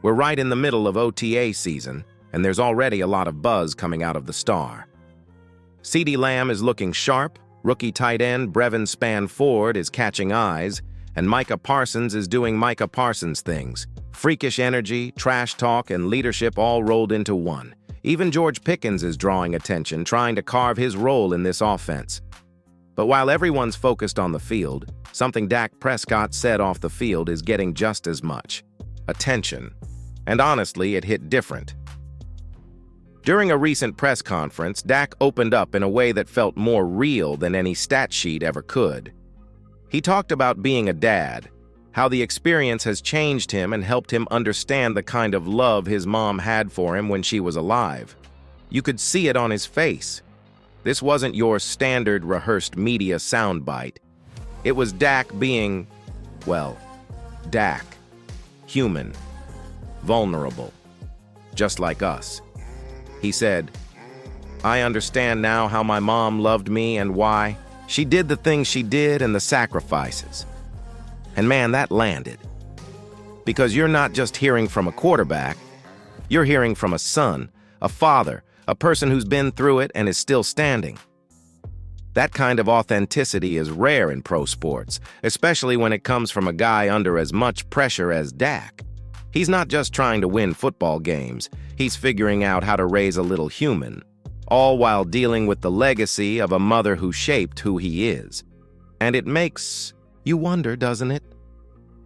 We're right in the middle of OTA season, and there's already a lot of buzz coming out of the star. CeeDee Lamb is looking sharp, rookie tight end Brevin Span-Ford is catching eyes, and Micah Parsons is doing Micah Parsons things. Freakish energy, trash talk, and leadership all rolled into one. Even George Pickens is drawing attention, trying to carve his role in this offense. But while everyone's focused on the field, something Dak Prescott said off the field is getting just as much attention. And honestly, it hit different. During a recent press conference, Dak opened up in a way that felt more real than any stat sheet ever could. He talked about being a dad, how the experience has changed him and helped him understand the kind of love his mom had for him when she was alive. You could see it on his face. This wasn't your standard rehearsed media soundbite. It was Dak being, well, Dak. Human. Vulnerable. Just like us. He said, "I understand now how my mom loved me and why. She did the things she did and the sacrifices." And man, that landed. Because you're not just hearing from a quarterback, you're hearing from a son, a father, a person who's been through it and is still standing. That kind of authenticity is rare in pro sports, especially when it comes from a guy under as much pressure as Dak. He's not just trying to win football games, he's figuring out how to raise a little human, all while dealing with the legacy of a mother who shaped who he is. And it makes you wonder, doesn't it?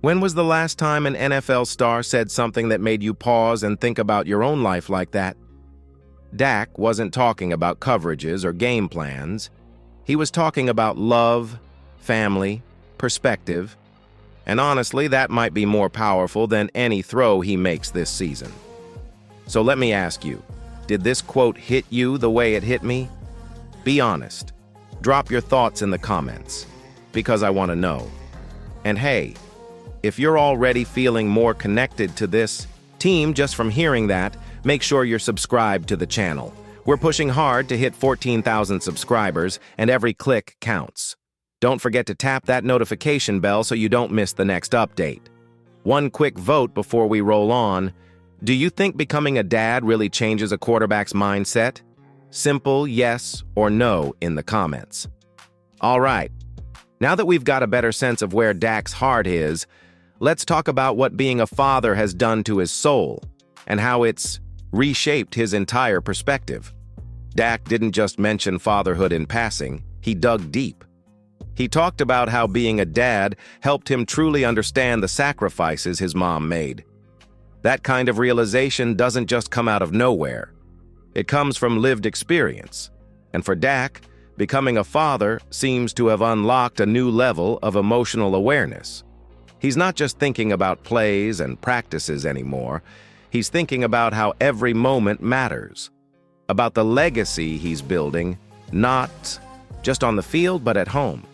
When was the last time an NFL star said something that made you pause and think about your own life like that? Dak wasn't talking about coverages or game plans. He was talking about love, family, perspective, and honestly, that might be more powerful than any throw he makes this season. So let me ask you, did this quote hit you the way it hit me? Be honest. Drop your thoughts in the comments, because I want to know. And hey, if you're already feeling more connected to this team just from hearing that, make sure you're subscribed to the channel. We're pushing hard to hit 14,000 subscribers, and every click counts. Don't forget to tap that notification bell so you don't miss the next update. One quick vote before we roll on. Do you think becoming a dad really changes a quarterback's mindset? Simple yes or no in the comments. All right, now that we've got a better sense of where Dak's heart is, let's talk about what being a father has done to his soul and how it's reshaped his entire perspective. Dak didn't just mention fatherhood in passing, he dug deep. He talked about how being a dad helped him truly understand the sacrifices his mom made. That kind of realization doesn't just come out of nowhere. It comes from lived experience. And for Dak, becoming a father seems to have unlocked a new level of emotional awareness. He's not just thinking about plays and practices anymore. He's thinking about how every moment matters, about the legacy he's building, not just on the field, but at home.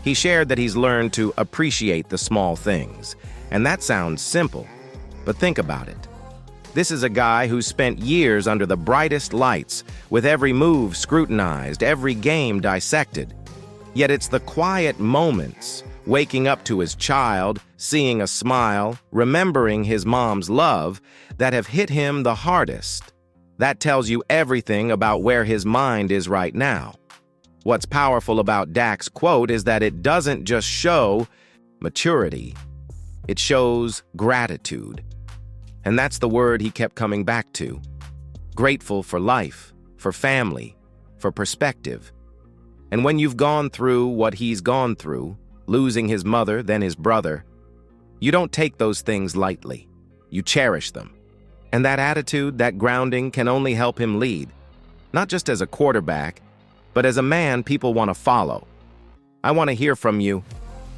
He shared that he's learned to appreciate the small things, and that sounds simple, but think about it. This is a guy who's spent years under the brightest lights, with every move scrutinized, every game dissected. Yet it's the quiet moments, waking up to his child, seeing a smile, remembering his mom's love, that have hit him the hardest. That tells you everything about where his mind is right now. What's powerful about Dak's quote is that it doesn't just show maturity, it shows gratitude. And that's the word he kept coming back to. Grateful for life, for family, for perspective. And when you've gone through what he's gone through, losing his mother, then his brother, you don't take those things lightly. You cherish them. And that attitude, that grounding, can only help him lead, not just as a quarterback, but as a man people want to follow. I want to hear from you.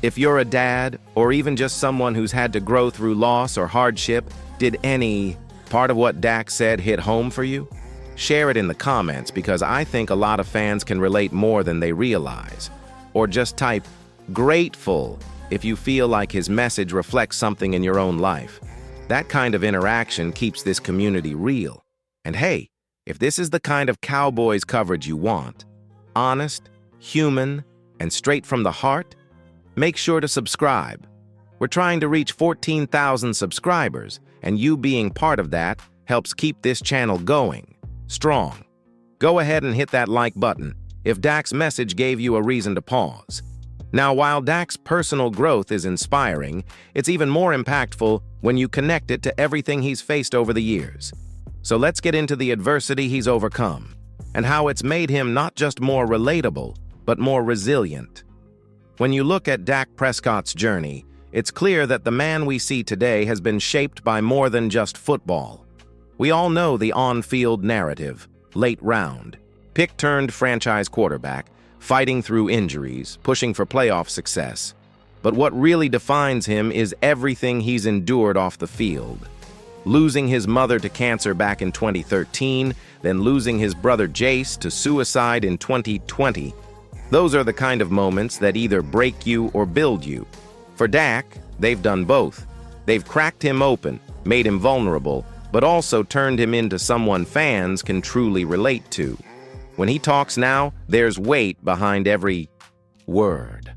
If you're a dad, or even just someone who's had to grow through loss or hardship, did any part of what Dak said hit home for you? Share it in the comments, because I think a lot of fans can relate more than they realize. Or just type "grateful" if you feel like his message reflects something in your own life. That kind of interaction keeps this community real. And hey, if this is the kind of Cowboys coverage you want, honest, human, and straight from the heart, make sure to subscribe. We're trying to reach 14,000 subscribers, and you being part of that helps keep this channel going strong. Go ahead and hit that like button if Dak's message gave you a reason to pause. Now, while Dak's personal growth is inspiring, it's even more impactful when you connect it to everything he's faced over the years. So let's get into the adversity he's overcome and how it's made him not just more relatable, but more resilient. When you look at Dak Prescott's journey, it's clear that the man we see today has been shaped by more than just football. We all know the on-field narrative, late round, pick-turned-franchise quarterback, fighting through injuries, pushing for playoff success. But what really defines him is everything he's endured off the field. Losing his mother to cancer back in 2013, then losing his brother Jace to suicide in 2020. Those are the kind of moments that either break you or build you. For Dak, they've done both. They've cracked him open, made him vulnerable, but also turned him into someone fans can truly relate to. When he talks now, there's weight behind every word.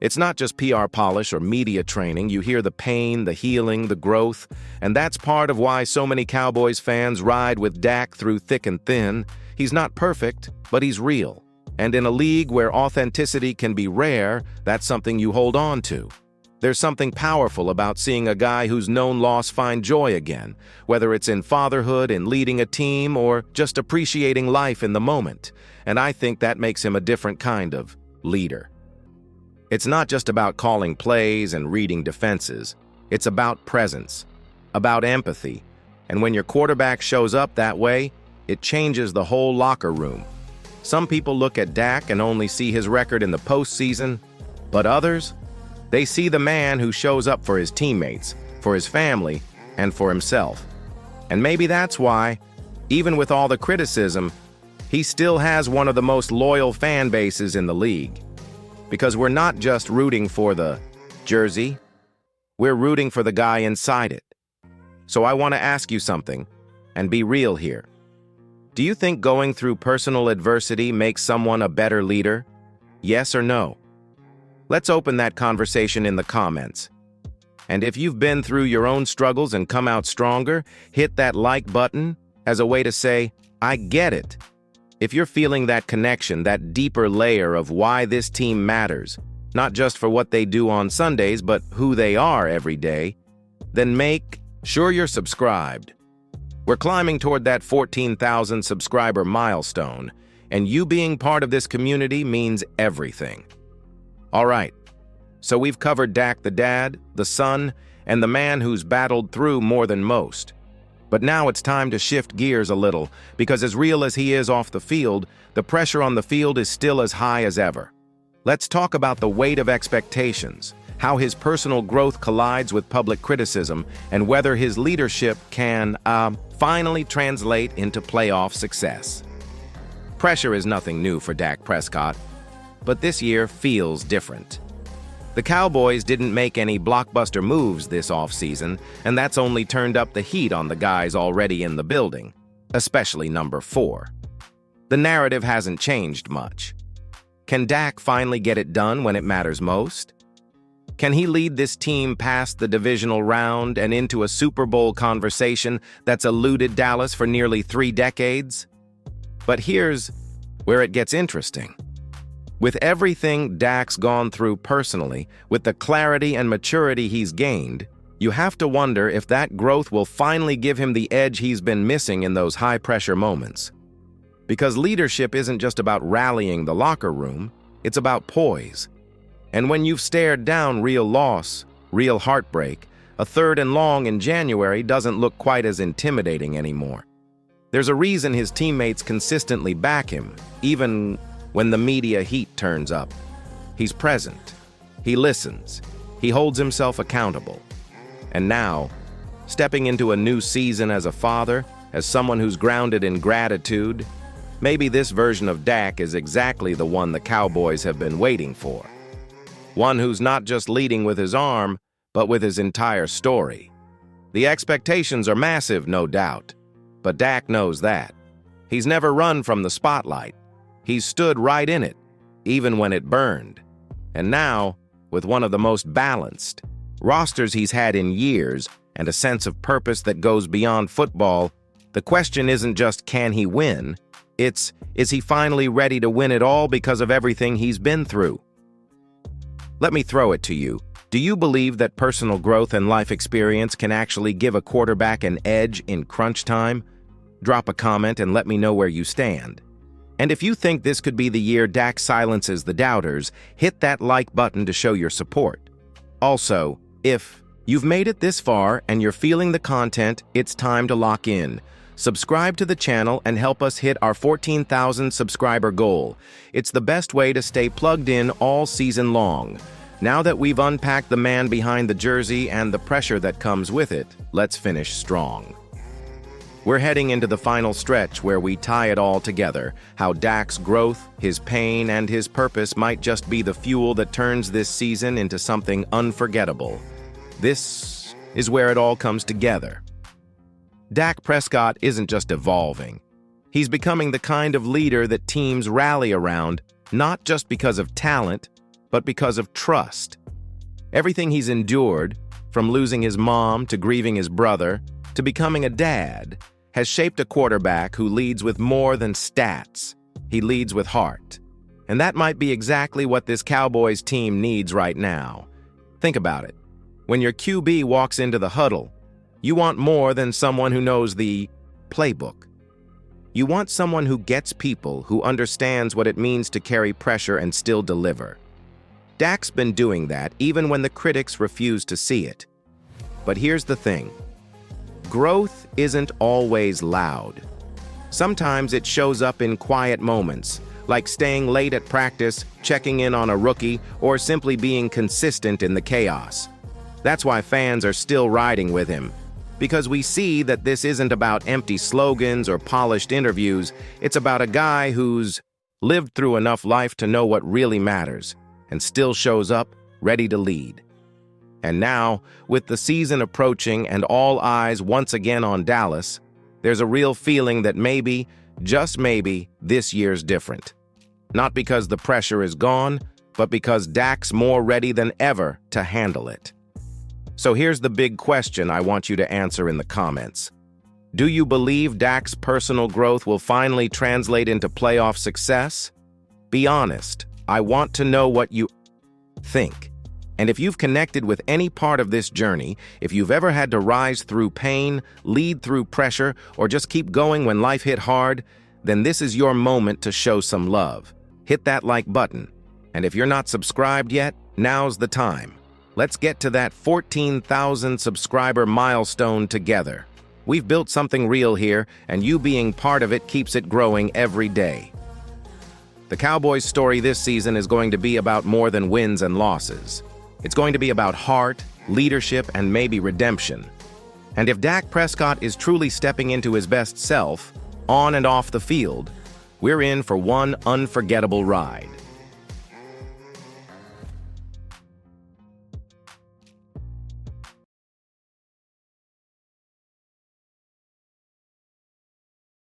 It's not just PR polish or media training. You hear the pain, the healing, the growth, and that's part of why so many Cowboys fans ride with Dak through thick and thin. He's not perfect, but he's real. And in a league where authenticity can be rare, that's something you hold on to. There's something powerful about seeing a guy who's known loss find joy again, whether it's in fatherhood, in leading a team, or just appreciating life in the moment. And I think that makes him a different kind of leader. It's not just about calling plays and reading defenses. It's about presence, about empathy. And when your quarterback shows up that way, it changes the whole locker room. Some people look at Dak and only see his record in the postseason, but others, they see the man who shows up for his teammates, for his family, and for himself. And maybe that's why, even with all the criticism, he still has one of the most loyal fan bases in the league. Because we're not just rooting for the jersey, we're rooting for the guy inside it. So I want to ask you something, and be real here. Do you think going through personal adversity makes someone a better leader? Yes or no? Let's open that conversation in the comments. And if you've been through your own struggles and come out stronger, hit that like button as a way to say, I get it. If you're feeling that connection, that deeper layer of why this team matters, not just for what they do on Sundays, but who they are every day, then make sure you're subscribed. We're climbing toward that 14,000 subscriber milestone, and you being part of this community means everything. All right, so we've covered Dak the dad, the son, and the man who's battled through more than most. But now it's time to shift gears a little, because as real as he is off the field, the pressure on the field is still as high as ever. Let's talk about the weight of expectations, how his personal growth collides with public criticism, and whether his leadership can, finally translate into playoff success. Pressure is nothing new for Dak Prescott, but this year feels different. The Cowboys didn't make any blockbuster moves this offseason, and that's only turned up the heat on the guys already in the building, especially number 4. The narrative hasn't changed much. Can Dak finally get it done when it matters most? Can he lead this team past the divisional round and into a Super Bowl conversation that's eluded Dallas for nearly 3 decades? But here's where it gets interesting. With everything Dak's gone through personally, with the clarity and maturity he's gained, you have to wonder if that growth will finally give him the edge he's been missing in those high-pressure moments. Because leadership isn't just about rallying the locker room, it's about poise. And when you've stared down real loss, real heartbreak, a 3rd and long in January doesn't look quite as intimidating anymore. There's a reason his teammates consistently back him, even when the media heat turns up. He's present. He listens. He holds himself accountable. And now, stepping into a new season as a father, as someone who's grounded in gratitude, maybe this version of Dak is exactly the one the Cowboys have been waiting for. One who's not just leading with his arm, but with his entire story. The expectations are massive, no doubt, but Dak knows that. He's never run from the spotlight. He's stood right in it, even when it burned. And now, with one of the most balanced rosters he's had in years, and a sense of purpose that goes beyond football, the question isn't just can he win, it's is he finally ready to win it all because of everything he's been through? Let me throw it to you. Do you believe that personal growth and life experience can actually give a quarterback an edge in crunch time? Drop a comment and let me know where you stand. And if you think this could be the year Dak silences the doubters, hit that like button to show your support. Also, if you've made it this far and you're feeling the content, it's time to lock in. Subscribe to the channel and help us hit our 14,000 subscriber goal. It's the best way to stay plugged in all season long. Now that we've unpacked the man behind the jersey and the pressure that comes with it, let's finish strong. We're heading into the final stretch where we tie it all together, how Dak's growth, his pain, and his purpose might just be the fuel that turns this season into something unforgettable. This is where it all comes together. Dak Prescott isn't just evolving. He's becoming the kind of leader that teams rally around, not just because of talent, but because of trust. Everything he's endured, from losing his mom to grieving his brother, to becoming a dad, has shaped a quarterback who leads with more than stats. He leads with heart. And that might be exactly what this Cowboys team needs right now. Think about it. When your QB walks into the huddle, you want more than someone who knows the playbook. You want someone who gets people, who understands what it means to carry pressure and still deliver. Dak's been doing that even when the critics refuse to see it. But here's the thing. Growth isn't always loud. Sometimes it shows up in quiet moments, like staying late at practice, checking in on a rookie, or simply being consistent in the chaos. That's why fans are still riding with him, because we see that this isn't about empty slogans or polished interviews. It's about a guy who's lived through enough life to know what really matters, and still shows up, ready to lead. And now, with the season approaching and all eyes once again on Dallas, there's a real feeling that maybe, just maybe, this year's different. Not because the pressure is gone, but because Dak's more ready than ever to handle it. So here's the big question I want you to answer in the comments. Do you believe Dak's personal growth will finally translate into playoff success? Be honest. I want to know what you think. And if you've connected with any part of this journey, if you've ever had to rise through pain, lead through pressure, or just keep going when life hit hard, then this is your moment to show some love. Hit that like button. And if you're not subscribed yet, now's the time. Let's get to that 14,000 subscriber milestone together. We've built something real here, and you being part of it keeps it growing every day. The Cowboys' story this season is going to be about more than wins and losses. It's going to be about heart, leadership, and maybe redemption. And if Dak Prescott is truly stepping into his best self, on and off the field, we're in for one unforgettable ride.